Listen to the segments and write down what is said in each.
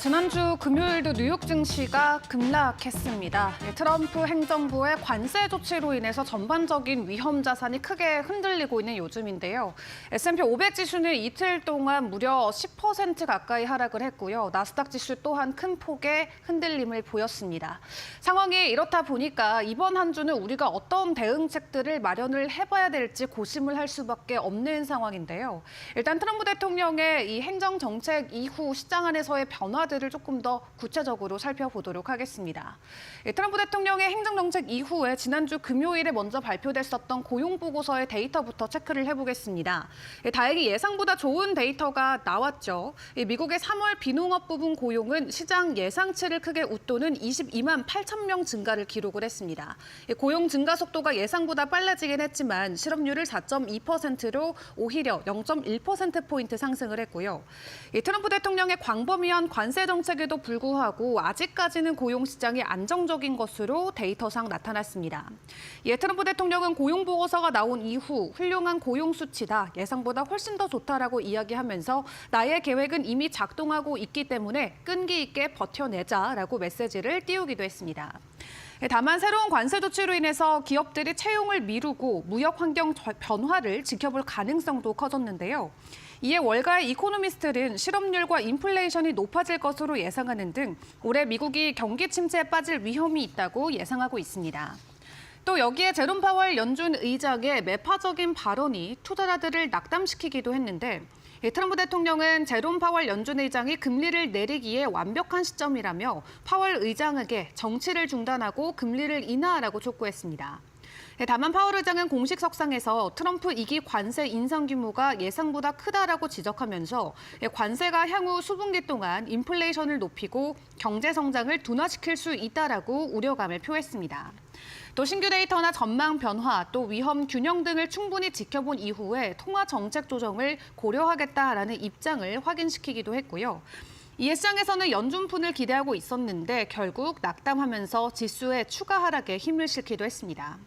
지난주 금요일도 뉴욕 증시가 급락했습니다. 트럼프 행정부의 관세 조치로 인해서 전반적인 위험 자산이 크게 흔들리고 있는 요즘인데요. S&P 500 지수는 이틀 동안 무려 10% 가까이 하락을 했고요. 나스닥 지수 또한 큰 폭의 흔들림을 보였습니다. 상황이 이렇다 보니까 이번 한 주는 우리가 어떤 대응책들을 마련을 해봐야 될지 고심을 할 수밖에 없는 상황인데요. 일단 트럼프 대통령의 이 행정 정책 이후 시장 안에서의 변화들을 조금 더 구체적으로 살펴보도록 하겠습니다. 트럼프 대통령의 행정정책 이후에 지난주 금요일에 먼저 발표됐었던 고용보고서의 데이터부터 체크를 해보겠습니다. 다행히 예상보다 좋은 데이터가 나왔죠. 미국의 3월 비농업 부분 고용은 시장 예상치를 크게 웃도는 22만 8천 명 증가를 기록을 했습니다. 고용 증가 속도가 예상보다 빨라지긴 했지만 실업률을 4.2%로 오히려 0.1%포인트 상승을 했고요. 트럼프 대통령의 광범위한 관세 정책에도 불구하고 아직까지는 고용 시장이 안정적인 것으로 데이터상 나타났습니다. 트럼프 대통령은 고용 보고서가 나온 이후 훌륭한 고용 수치다, 예상보다 훨씬 더 좋다라고 이야기하면서 나의 계획은 이미 작동하고 있기 때문에 끈기 있게 버텨내자라고 메시지를 띄우기도 했습니다. 다만 새로운 관세 조치로 인해서 기업들이 채용을 미루고 무역 환경 변화를 지켜볼 가능성도 커졌는데요. 이에 월가의 이코노미스트는 실업률과 인플레이션이 높아질 것으로 예상하는 등 올해 미국이 경기 침체에 빠질 위험이 있다고 예상하고 있습니다. 또 여기에 제롬 파월 연준 의장의 매파적인 발언이 투자자들을 낙담시키기도 했는데 트럼프 대통령은 제롬 파월 연준 의장이 금리를 내리기에 완벽한 시점이라며 파월 의장에게 정치를 중단하고 금리를 인하하라고 촉구했습니다. 다만 파월 의장은 공식 석상에서 트럼프 2기 관세 인상 규모가 예상보다 크다라고 지적하면서 관세가 향후 수분기 동안 인플레이션을 높이고 경제 성장을 둔화시킬 수 있다라고 우려감을 표했습니다. 또 신규 데이터나 전망 변화, 또 위험 균형 등을 충분히 지켜본 이후에 통화 정책 조정을 고려하겠다라는 입장을 확인시키기도 했고요. 이에 시장에서는 연준푼을 기대하고 있었는데 결국 낙담하면서 지수의 추가 하락에 힘을 실기도 했습니다.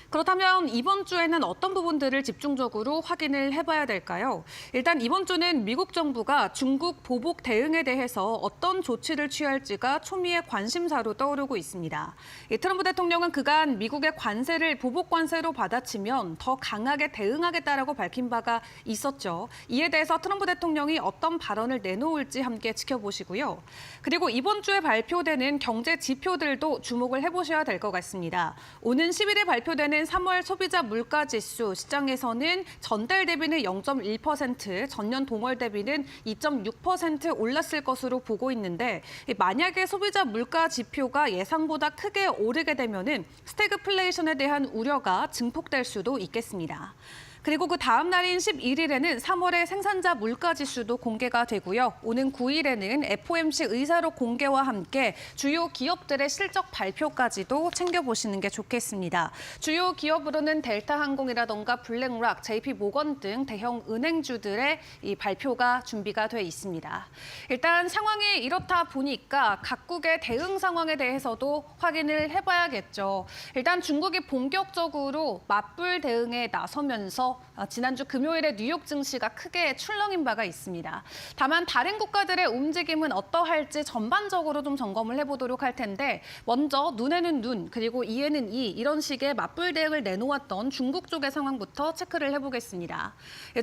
그렇다면 이번 주에는 어떤 부분들을 집중적으로 확인을 해봐야 될까요? 일단 이번 주는 미국 정부가 중국 보복 대응에 대해서 어떤 조치를 취할지가 초미의 관심사로 떠오르고 있습니다. 트럼프 대통령은 그간 미국의 관세를 보복 관세로 받아치면 더 강하게 대응하겠다라고 밝힌 바가 있었죠. 이에 대해서 트럼프 대통령이 어떤 발언을 내놓을지 함께 지켜보시고요. 그리고 이번 주에 발표되는 경제 지표들도 주목을 해보셔야 될 것 같습니다. 오는 10일에 발표되는 3월 소비자 물가지수 시장에서는 전달 대비는 0.1%, 전년 동월 대비는 2.6% 올랐을 것으로 보고 있는데 만약에 소비자 물가 지표가 예상보다 크게 오르게 되면은 스태그플레이션에 대한 우려가 증폭될 수도 있겠습니다. 그리고 그 다음 날인 11일에는 3월의 생산자 물가지수도 공개가 되고요. 오는 9일에는 FOMC 의사록 공개와 함께 주요 기업들의 실적 발표까지도 챙겨보시는 게 좋겠습니다. 주요 기업으로는 델타항공이라던가 블랙락, JP모건 등 대형 은행주들의 이 발표가 준비가 돼 있습니다. 일단 상황이 이렇다 보니까 각국의 대응 상황에 대해서도 확인을 해봐야겠죠. 일단 중국이 본격적으로 맞불 대응에 나서면서 지난주 금요일에 뉴욕 증시가 크게 출렁인 바가 있습니다. 다만 다른 국가들의 움직임은 어떠할지 전반적으로 좀 점검을 해보도록 할 텐데 먼저 눈에는 눈, 그리고 이에는 이 이런 식의 맞불 대응을 내놓았던 중국 쪽의 상황부터 체크를 해보겠습니다.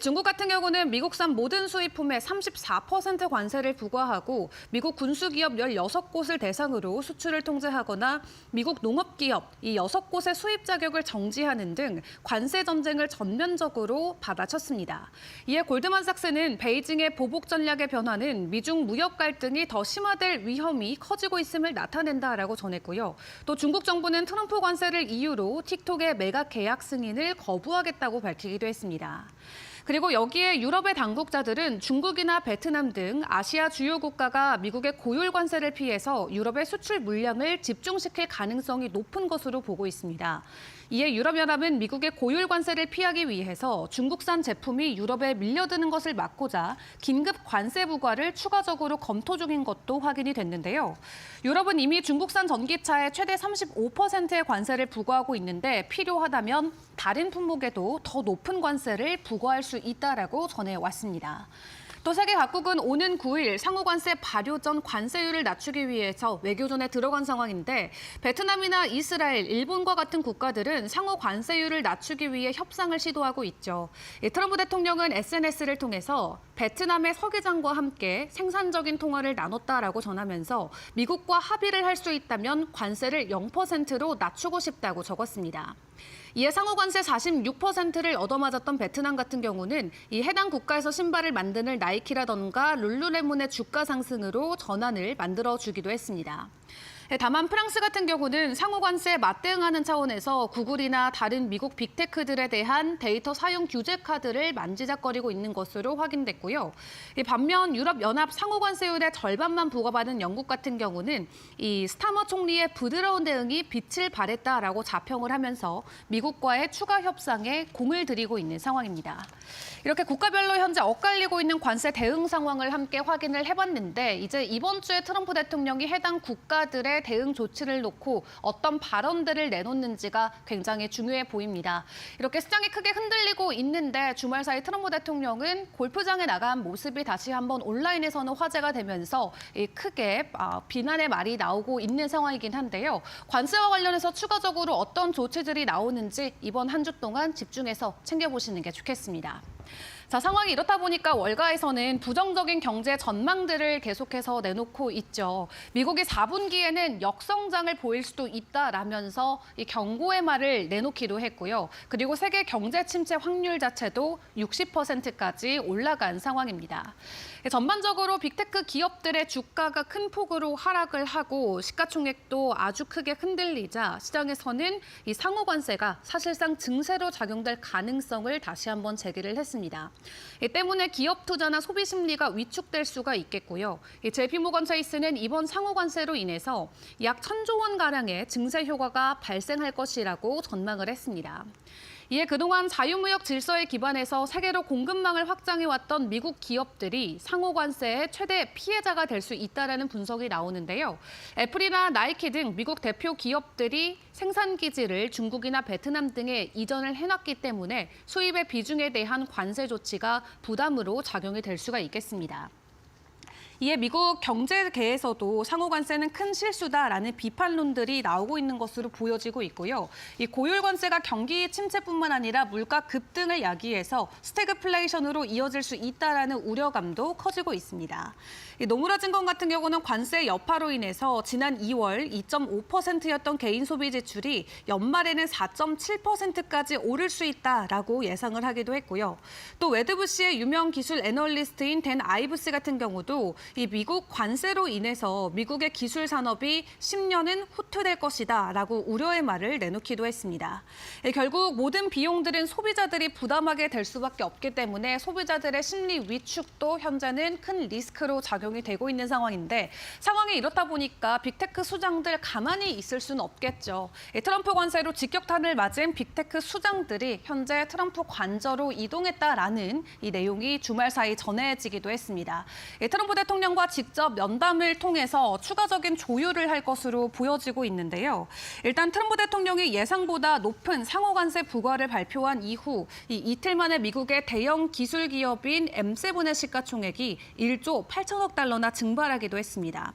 중국 같은 경우는 미국산 모든 수입품에 34% 관세를 부과하고 미국 군수기업 16곳을 대상으로 수출을 통제하거나 미국 농업기업 이 6곳의 수입 자격을 정지하는 등 관세 전쟁을 전면적으로 받아쳤습니다. 이에 골드만삭스는 베이징의 보복 전략의 변화는 미중 무역 갈등이 더 심화될 위험이 커지고 있음을 나타낸다라고 전했고요. 또 중국 정부는 트럼프 관세를 이유로 틱톡의 매각 계약 승인을 거부하겠다고 밝히기도 했습니다. 그리고 여기에 유럽의 당국자들은 중국이나 베트남 등 아시아 주요 국가가 미국의 고율 관세를 피해서 유럽의 수출 물량을 집중시킬 가능성이 높은 것으로 보고 있습니다. 이에 유럽연합은 미국의 고율 관세를 피하기 위해서 중국산 제품이 유럽에 밀려드는 것을 막고자 긴급 관세 부과를 추가적으로 검토 중인 것도 확인이 됐는데요. 유럽은 이미 중국산 전기차에 최대 35%의 관세를 부과하고 있는데 필요하다면 다른 품목에도 더 높은 관세를 부과할 수 있다라고 전해왔습니다. 또 세계 각국은 오는 9일 상호관세 발효 전 관세율을 낮추기 위해서 외교전에 들어간 상황인데 베트남이나 이스라엘, 일본과 같은 국가들은 상호 관세율을 낮추기 위해 협상을 시도하고 있죠. 트럼프 대통령은 SNS를 통해서 베트남의 서기장과 함께 생산적인 통화를 나눴다라고 전하면서 미국과 합의를 할 수 있다면 관세를 0%로 낮추고 싶다고 적었습니다. 이에 상호 관세 46%를 얻어맞았던 베트남 같은 경우는 이 해당 국가에서 신발을 만드는 나이키라던가 룰루레몬의 주가 상승으로 전환을 만들어주기도 했습니다. 다만 프랑스 같은 경우는 상호 관세에 맞대응하는 차원에서 구글이나 다른 미국 빅테크들에 대한 데이터 사용 규제 카드를 만지작거리고 있는 것으로 확인됐고요. 반면 유럽연합 상호 관세율의 절반만 부과받은 영국 같은 경우는 이 스타머 총리의 부드러운 대응이 빛을 발했다라고 자평을 하면서 미국과의 추가 협상에 공을 들이고 있는 상황입니다. 이렇게 국가별로 현재 엇갈리고 있는 관세 대응 상황을 함께 확인을 해봤는데 이제 이번 주에 트럼프 대통령이 해당 국가들의 대응 조치를 놓고 어떤 발언들을 내놓는지가 굉장히 중요해 보입니다. 이렇게 시장이 크게 흔들리고 있는데 주말 사이 트럼프 대통령은 골프장에 나간 모습이 다시 한번 온라인에서는 화제가 되면서 크게 비난의 말이 나오고 있는 상황이긴 한데요. 관세와 관련해서 추가적으로 어떤 조치들이 나오는지 이번 한 주 동안 집중해서 챙겨보시는 게 좋겠습니다. 자, 상황이 이렇다 보니까 월가에서는 부정적인 경제 전망들을 계속해서 내놓고 있죠. 미국이 4분기에는 역성장을 보일 수도 있다라면서 이 경고의 말을 내놓기도 했고요. 그리고 세계 경제 침체 확률 자체도 60%까지 올라간 상황입니다. 전반적으로 빅테크 기업들의 주가가 큰 폭으로 하락을 하고 시가총액도 아주 크게 흔들리자 시장에서는 이 상호 관세가 사실상 증세로 작용될 가능성을 다시 한번 제기를 했습니다. 이 때문에 기업 투자나 소비 심리가 위축될 수가 있겠고요. JP모건 체이스는 이번 상호 관세로 인해서 약 1,000조 원 가량의 증세 효과가 발생할 것이라고 전망을 했습니다. 이에 그동안 자유무역 질서에 기반해서 세계로 공급망을 확장해왔던 미국 기업들이 상호 관세의 최대 피해자가 될 수 있다는 분석이 나오는데요. 애플이나 나이키 등 미국 대표 기업들이 생산 기지를 중국이나 베트남 등에 이전을 해놨기 때문에 수입의 비중에 대한 관세 조치가 부담으로 작용이 될 수가 있겠습니다. 이에 미국 경제계에서도 상호 관세는 큰 실수다라는 비판론들이 나오고 있는 것으로 보여지고 있고요. 이 고율 관세가 경기 침체뿐만 아니라 물가 급등을 야기해서 스태그플레이션으로 이어질 수 있다라는 우려감도 커지고 있습니다. 노무라증권 같은 경우는 관세 여파로 인해서 지난 2월 2.5%였던 개인 소비 지출이 연말에는 4.7%까지 오를 수 있다라고 예상을 하기도 했고요. 또 웨드부시의 유명 기술 애널리스트인 댄 아이브스 같은 경우도 이 미국 관세로 인해서 미국의 기술 산업이 10년은 후퇴될 것이다라고 우려의 말을 내놓기도 했습니다. 결국 모든 비용들은 소비자들이 부담하게 될 수밖에 없기 때문에 소비자들의 심리 위축도 현재는 큰 리스크로 작용이 되고 있는 상황인데 상황이 이렇다 보니까 빅테크 수장들 가만히 있을 수는 없겠죠. 트럼프 관세로 직격탄을 맞은 빅테크 수장들이 현재 트럼프 관저로 이동했다라는 이 내용이 주말 사이 전해지기도 했습니다. 트럼프 대통령과 직접 면담을 통해서 추가적인 조율을 할 것으로 보여지고 있는데요. 일단 트럼프 대통령이 예상보다 높은 상호 관세 부과를 발표한 이후 이틀 만에 미국의 대형 기술 기업인 M7의 시가총액이 1조 8천억 달러나 증발하기도 했습니다.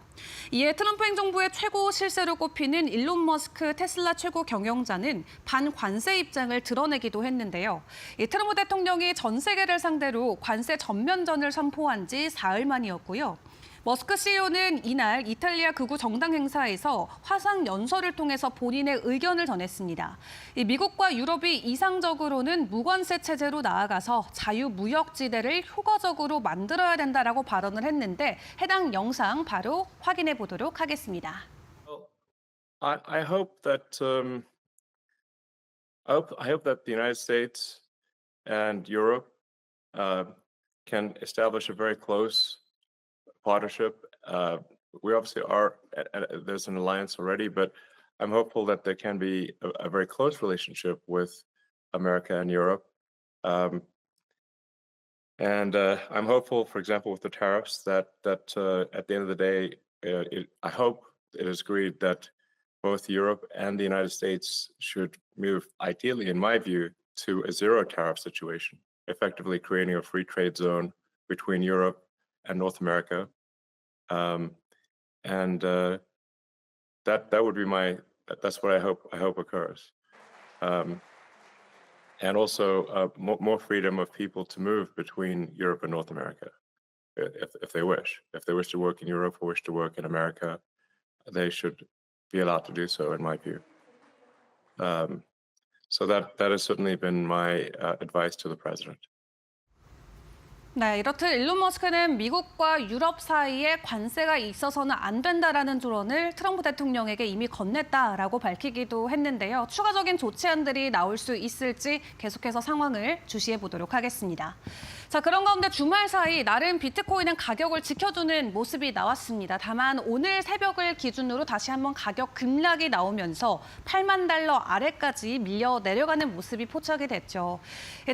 이에 트럼프 행정부의 최고 실세로 꼽히는 일론 머스크 테슬라 최고 경영자는 반관세 입장을 드러내기도 했는데요. 트럼프 대통령이 전 세계를 상대로 관세 전면전을 선포한 지 사흘 만이었고요. 머스크 CEO는 이날 이탈리아 극우 정당 행사에서 화상 연설을 통해서 본인의 의견을 전했습니다. 미국과 유럽이 이상적으로는 무관세 체제로 나아가서 자유무역지대를 효과적으로 만들어야 된다라고 발언을 했는데 해당 영상 바로 확인해 보도록 하겠습니다. I hope that I hope that the United States and Europe can establish a very close partnership. We obviously are. There's an alliance already, but I'm hopeful that there can be a very close relationship with America and Europe. And I'm hopeful, for example, with the tariffs, that at the end of the day, I hope it is agreed that both Europe and the United States should move, ideally, in my view, to a zero tariff situation, effectively creating a free trade zone between Europe and North America, and that would be that's what I hope occurs, and also more freedom of people to move between Europe and North America, if they wish. If they wish to work in Europe or wish to work in America, they should be allowed to do so, in my view. So that has certainly been my advice to the president. 네, 이렇듯 일론 머스크는 미국과 유럽 사이에 관세가 있어서는 안 된다라는 조언을 트럼프 대통령에게 이미 건넸다라고 밝히기도 했는데요. 추가적인 조치안들이 나올 수 있을지 계속해서 상황을 주시해 보도록 하겠습니다. 자, 그런 가운데 주말 사이 나름 비트코인은 가격을 지켜주는 모습이 나왔습니다. 다만 오늘 새벽을 기준으로 다시 한번 가격 급락이 나오면서 8만 달러 아래까지 밀려 내려가는 모습이 포착이 됐죠.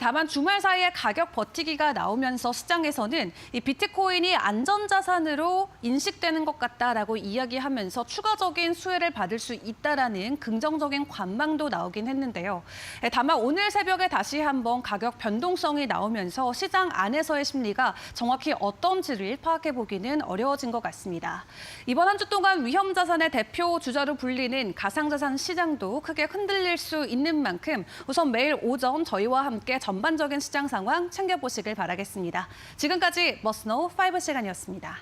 다만 주말 사이에 가격 버티기가 나오면서 시장에서는 이 비트코인이 안전자산으로 인식되는 것 같다라고 이야기하면서 추가적인 수혜를 받을 수 있다라는 긍정적인 관망도 나오긴 했는데요. 다만 오늘 새벽에 다시 한번 가격 변동성이 나오면서 시장 안에서의 심리가 정확히 어떤지를 파악해 보기는 어려워진 것 같습니다. 이번 한 주 동안 위험자산의 대표 주자로 불리는 가상자산 시장도 크게 흔들릴 수 있는 만큼 우선 매일 오전 저희와 함께 전반적인 시장 상황 챙겨보시길 바라겠습니다. 지금까지 머스노우 5 시간이었습니다.